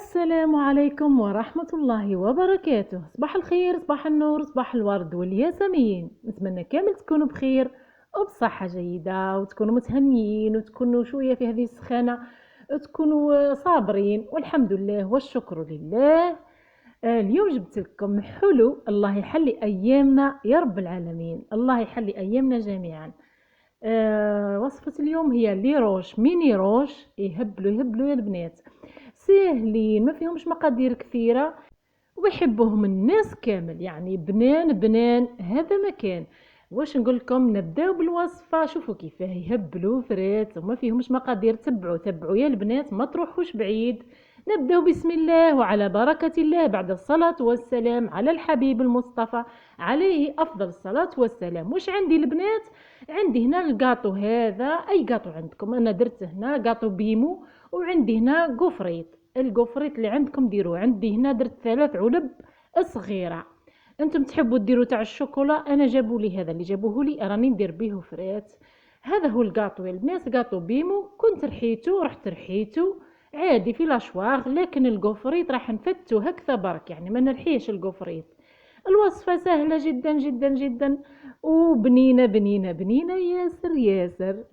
السلام عليكم ورحمة الله وبركاته. صباح الخير، صباح النور، صباح الورد والياسمين. نتمنى كامل تكونوا بخير وبصحة جيدة وتكونوا متهنيين وتكونوا شوية في هذه السخانة، تكونوا صابرين والحمد لله والشكر لله. اليوم جبت لكم حلو الله يحلي أيامنا يا رب العالمين، الله يحلي أيامنا جميعا. وصفة اليوم هي لي روش ميني روش، يهبلوا يا البنات، ساهلين ما فيهمش مقادير كثيرة ويحبوهم الناس كامل، يعني بنان بنان هذا مكان. واش نقول لكم، نبداو بالوصفة. شوفوا كيفاه يهبلوا فريت وما فيهمش مقادير. تبعوا يا البنات، ما تروحوش بعيد. نبداو بسم الله وعلى بركة الله، بعد الصلاة والسلام على الحبيب المصطفى عليه أفضل الصلاة والسلام. واش عندي البنات؟ عندي هنا القاطو، هذا أي قاطو عندكم، أنا درت هنا قاطو بيمو، وعندي هنا قفريط. القفريط اللي عندكم ديروه. عندي هنا درت 3 علب صغيرة. انتم تحبوا ديروا تاع الشوكولا، انا جابوا لي هذا اللي جابوه لي، راني ندير به فريت. هذا هو القاطو يا البنات، قاطو بيمو. كنت رحت رحيتو عادي في لاشواغ، لكن القفريط راح نفتو هكذا برك، يعني ما نرحيش القفريط. الوصفة سهلة جدا جدا جدا وبنينة بنينة بنينة ياسر ياسر.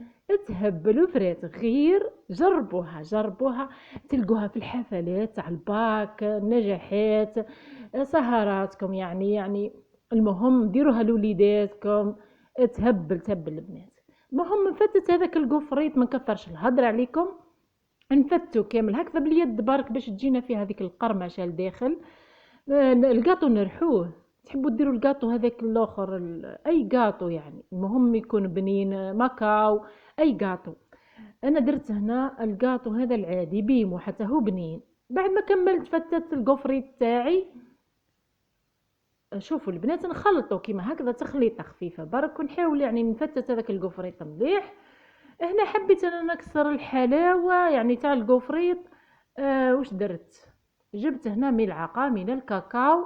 تهبلوا فريت، غير جربوها تلقوها في الحفلات تاع الباك، نجاحات، سهراتكم، يعني المهم ديروها لوليداتكم. تهبل البنات. المهم نفتت هذاك القفريط، ما نكثرش الهضر عليكم، نفتو كامل هكذا باليد برك باش تجينا فيها هذيك القرمشه لداخل. القاطو نرحوه. تحبوا ديروا القاطو هذاك الاخر اي قاطو، يعني المهم يكون بنين، ماكاو، اي قاطو. انا درت هنا القاطو هذا العادي بيمو، حتى هو بنين. بعد ما كملت فتت القفريت تاعي. شوفوا البنات، نخلطوا كيما هكذا تخليطه خفيفه برك، ونحاول يعني نفتت هذاك القفريط مليح. هنا حبيت انا نكسر الحلاوه يعني تاع القفريط. واش درت؟ جبت هنا ملعقه من الكاكاو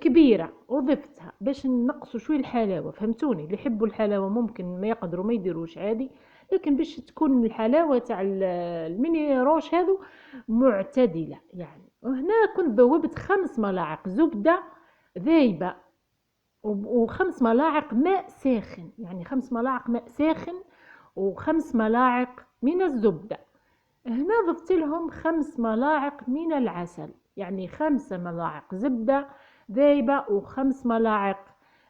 كبيره وضفتها باش نقصوا شويه الحلاوه، فهمتوني؟ اللي يحبوا الحلاوه ممكن ما يقدروا ما يديروش عادي، لكن باش تكون الحلاوه تاع الميني روش هذو معتدله يعني. وهنا كنت ذوبت 5 ملاعق زبده ذايبه و5 ملاعق ماء ساخن، يعني 5 ملاعق ماء ساخن و5 ملاعق من الزبدة. هنا ضفت لهم 5 ملاعق من العسل، يعني 5 ملاعق زبدة ذايبة و5 ملاعق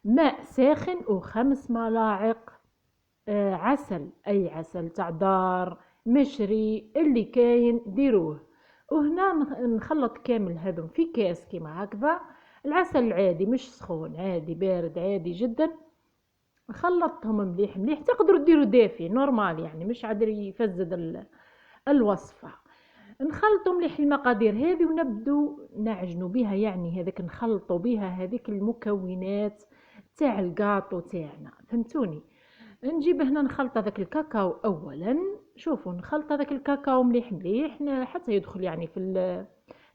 ماء ساخن و5 ملاعق عسل، أي عسل تاع دار مشري اللي كاين ديروه. وهنا نخلط كامل هذم في كاس كيما هكذا. العسل العادي مش سخون، عادي بارد عادي جدا. خلطتهم مليح مليح. تقدروا ديروا دافي نورمال، يعني مش عادي يفزد الوصفة. نخلطوا مليح المقادير هذه ونبدو نعجنوا بها، يعني هذاك نخلطوا بها هذيك المكونات تاع القاطو تاعنا، فهمتوني؟ نجيب هنا نخلط هذاك الكاكاو اولا. شوفوا نخلط هذاك الكاكاو مليح مليح حتى يدخل يعني في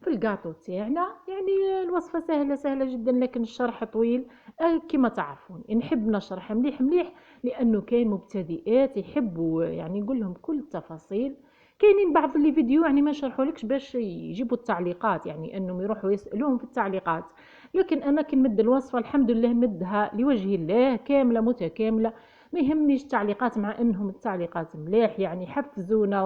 القاطو تاعنا. يعني الوصفه سهله جدا، لكن الشرح طويل. كما تعرفون نحب نشرح مليح مليح، لانه كاين مبتدئات يحبوا يعني نقول لهم كل التفاصيل. كاينين بعض اللي فيديو يعني ما شرحولكش باش يجيبوا التعليقات، يعني انهم يروحوا يسالوهم في التعليقات. لكن انا كي نمد الوصفه الحمد لله مدها لوجه الله كامله متكامله. ما يهمنيش التعليقات، مع انهم التعليقات مليح يعني يحفزونا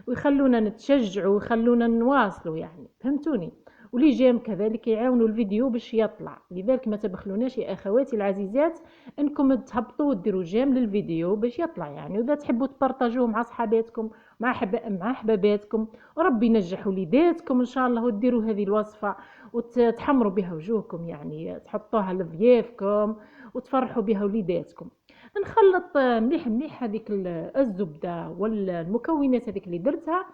ويخلونا نتشجعوا ويخلونا نواصلوا، يعني فهمتوني؟ ولي جيم كذلك يعاونوا الفيديو باش يطلع. لذلك ما تبخلوناش يا اخواتي العزيزات انكم تهبطوا وديروا جيم للفيديو باش يطلع، يعني واذا تحبوا تبارطاجوه مع صحاباتكم مع حباباتكم، وربي ينجح وليداتكم ان شاء الله، وديروا هذه الوصفه وتحمروا بها وجوهكم، يعني تحطوها لضيافكم وتفرحوا بها وليداتكم. نخلط مليح مليح هذيك الزبده والمكونات هذيك اللي درتها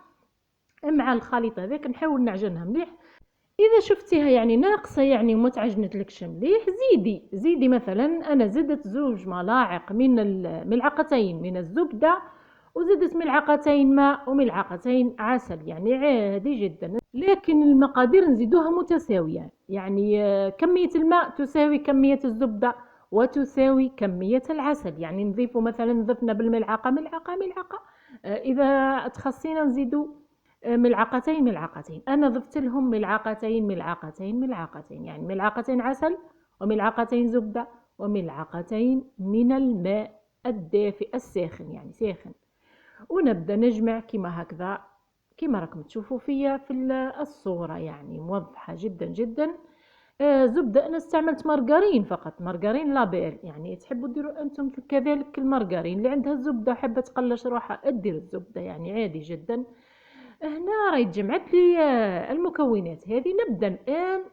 مع الخليط هذاك. نحاول نعجنها مليح. اذا شفتيها يعني ناقصه يعني وما تعجنتلكش مليح، زيدي مثلا. انا زدت 2 ملاعق من الملعقتين من الزبده، وزدت ملعقتين ماء وملعقتين عسل، يعني عادي جدا. لكن المقادير نزيدوها متساويه، يعني كميه الماء تساوي كميه الزبده وتساوي كميه العسل. يعني نضيفوا مثلا ضفنا بالملعقه ملعقه، اذا تخصينا نزيدوا ملعقتين ملعقتين، انا ضفت لهم ملعقتين ملعقتين ملعقتين، يعني ملعقتين عسل وملعقتين زبدة وملعقتين من الماء الدافئ الساخن، يعني ساخن. ونبدأ نجمع كما هكذا، كما راكم تشوفوا فيا في الصورة، يعني موضحة جدا جدا. زبدة أنا استعملت مارغرين فقط، مارغرين لابيل، يعني تحبوا ديروا أنتم كذلك المارغرين. اللي عندها الزبدة حابة تقلش روحها دير الزبدة، يعني عادي جدا. هنا راهي تجمعت لي المكونات هذه. نبدأ الآن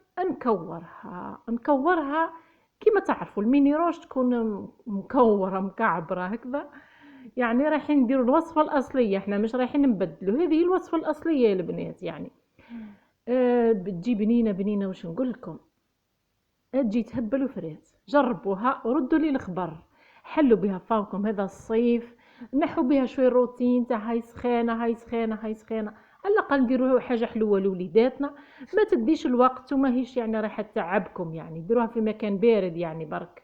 نكورها كما تعرفوا الميني روش تكون مكورة مكعبرة هكذا، يعني رايحين نديروا الوصفة الأصلية، احنا مش رايحين نبدلوا، هذه الوصفة الأصلية يا البنات يعني. بتجي بنينة بنينة، واش نقول لكم، تجي تهبل وفريت. جربوها وردوا لي الخبر، حلوا بها فاوكم هذا الصيف، نحوا بها شوي روتين تاع هاي سخانه هاي سخانه هاي سخانه، على الاقل نديروا حاجه حلوه لوليداتنا. ما تديش الوقت وما هيش يعني راح تعبكم، يعني ديروها في مكان بارد يعني برك.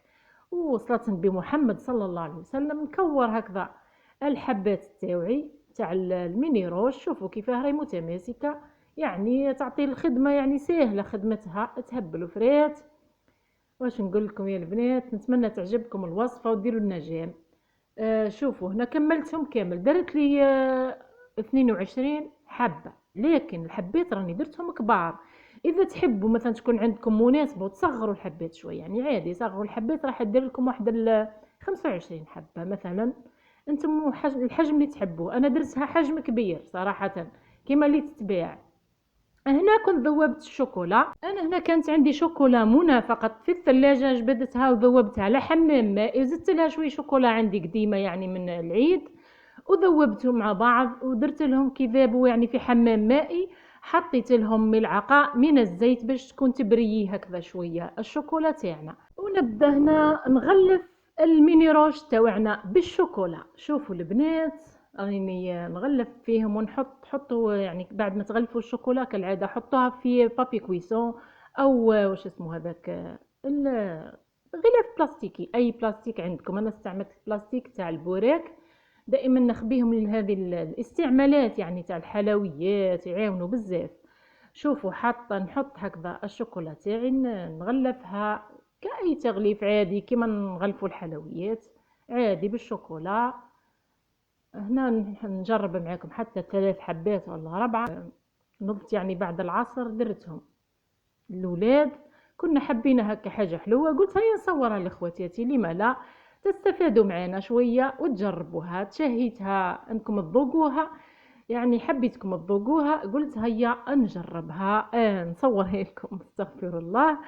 وصلاة بمحمد صلى الله عليه وسلم. نكور هكذا الحبات تاوعي تاع الميني روش، شوفوا كيفاه راهي متماسكه، يعني تعطي الخدمه، يعني سهله خدمتها، تهبل وفريت. واش نقول لكم يا البنات، نتمنى تعجبكم الوصفه وديروا النجام. شوفوا هنا كملتهم كامل، درت لي 22 حبه، لكن الحبات راني درتهم كبار. اذا تحبوا مثلا تكون عندكم مناسبه وتصغروا الحبات شويه، يعني عادي صغروا الحبات، راح ندير لكم واحد 25 حبه مثلا. انتم الحجم اللي تحبوه، انا درتها حجم كبير صراحه كما اللي تتباع. هنا كنت ذوبت الشوكولا، انا هنا كانت عندي شوكولا منى فقط في الثلاجه، جبدتها وذوبتها على حمام ماء، زدت لها شويه شوكولا عندي قديمه يعني من العيد، وذوبتهم مع بعض ودرت لهم كي ذابوا يعني في حمام مائي. حطيت لهم ملعقه من الزيت باش تكون تبريي هكذا شويه الشوكولا تاعنا. ونبدا هنا نغلف الميني روش تاعنا بالشوكولا. شوفوا البنات راني نغلف فيهم، حطوا يعني بعد ما تغلفوا الشوكولا كالعاده حطوها في بابي كويسون او واش اسمه هذاك غلاف بلاستيكي، اي بلاستيك عندكم. انا استعملت البلاستيك تاع البوراك، دائما نخبيهم لهذه الاستعمالات يعني تاع الحلويات، يعاونوا بزاف. شوفوا نحط هكذا الشوكولا تاعي، نغلفها كأي تغليف عادي كما نغلفوا الحلويات عادي بالشوكولا. هنا نجرب معاكم حتى 3 حبات ولا 4، نضت يعني بعد العصر درتهم الأولاد. كنا حبينا هكا حاجة حلوة، قلت هيا نصورها لإخواتاتي، لما لا تستفادوا معنا شوية وتجربوها، تشهيتها انكم تذوقوها، يعني حبيتكم تذوقوها، قلت هيا نجربها نصورها لكم. استغفر الله.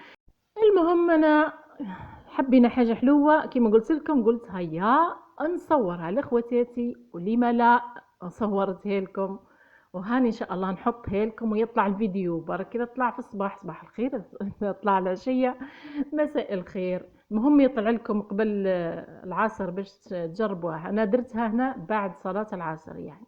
المهم انا حبينا حاجه حلوه كما قلت لكم، قلت هيا نصورها لاخواتاتي، ولما لا صورتها لكم، وهاني ان شاء الله نحطها لكم ويطلع الفيديو برك كذا، طلع في الصباح صباح الخير، طلع العشيه مساء الخير. المهم يطلع لكم قبل العصر باش تجربوها. انا درتها هنا بعد صلاه العصر يعني.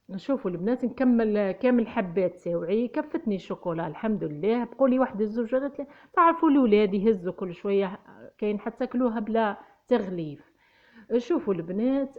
نشوفوا البنات نكمل كامل حبات تاوعي، كفتني الشوكولا الحمد لله. بقولي واحد الزوج ولا ثلاثه، تعرفوا الاولاد يهزوا كل شويه، كاين حتى كلوها بلا تغليف. شوفوا البنات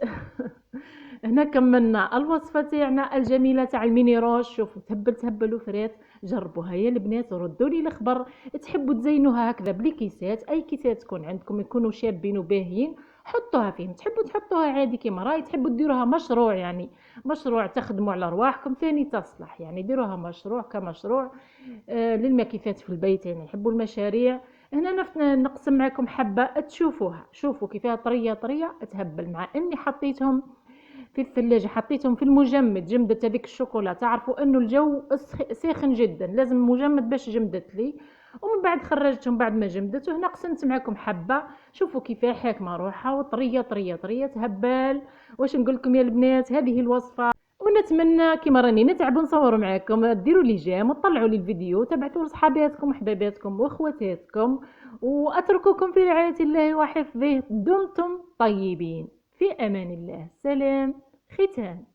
هنا كملنا الوصفه تاعنا الجميله تاع الميني روش. شوفوا تهبل وفرات، جربوها يا البنات وردوا لي الخبر. تحبوا تزينوها هكذا بلي كيسات، اي كيسات تكون عندكم يكونوا شابين وباهيين حطوها فيهم. تحبوا تحطوها عادي كيما راهي، تحبوا ديروها مشروع يعني مشروع تخدموا على رواحكم ثاني تصلح، يعني ديروها مشروع كمشروع للمكيفات في البيت، يعني يحبوا المشاريع. هنا نقسم معكم حبة تشوفوها، شوفوا كيفها طرية طرية تهبل، مع اني حطيتهم في الثلاجة، حطيتهم في المجمد، جمدت هذيك الشوكولا. تعرفوا انه الجو ساخن جدا، لازم مجمد باش جمدت لي. ومن بعد خرجتهم بعد ما جمدت، وهنا قسمت معكم حبة. شوفوا كيفاه حاكمة روحها وطرية طرية طرية تهبل. واش نقول لكم يا البنات، هذه الوصفة، ونتمنى كما راني نتعب نصور معكم ديروا لي جيم وطلعوا لي الفيديو، تبعثوا لصحاباتكم وحباباتكم واخواتاتكم، واترككم في رعاية الله وحفظه. دمتم طيبين، في امان الله. سلام. ختام.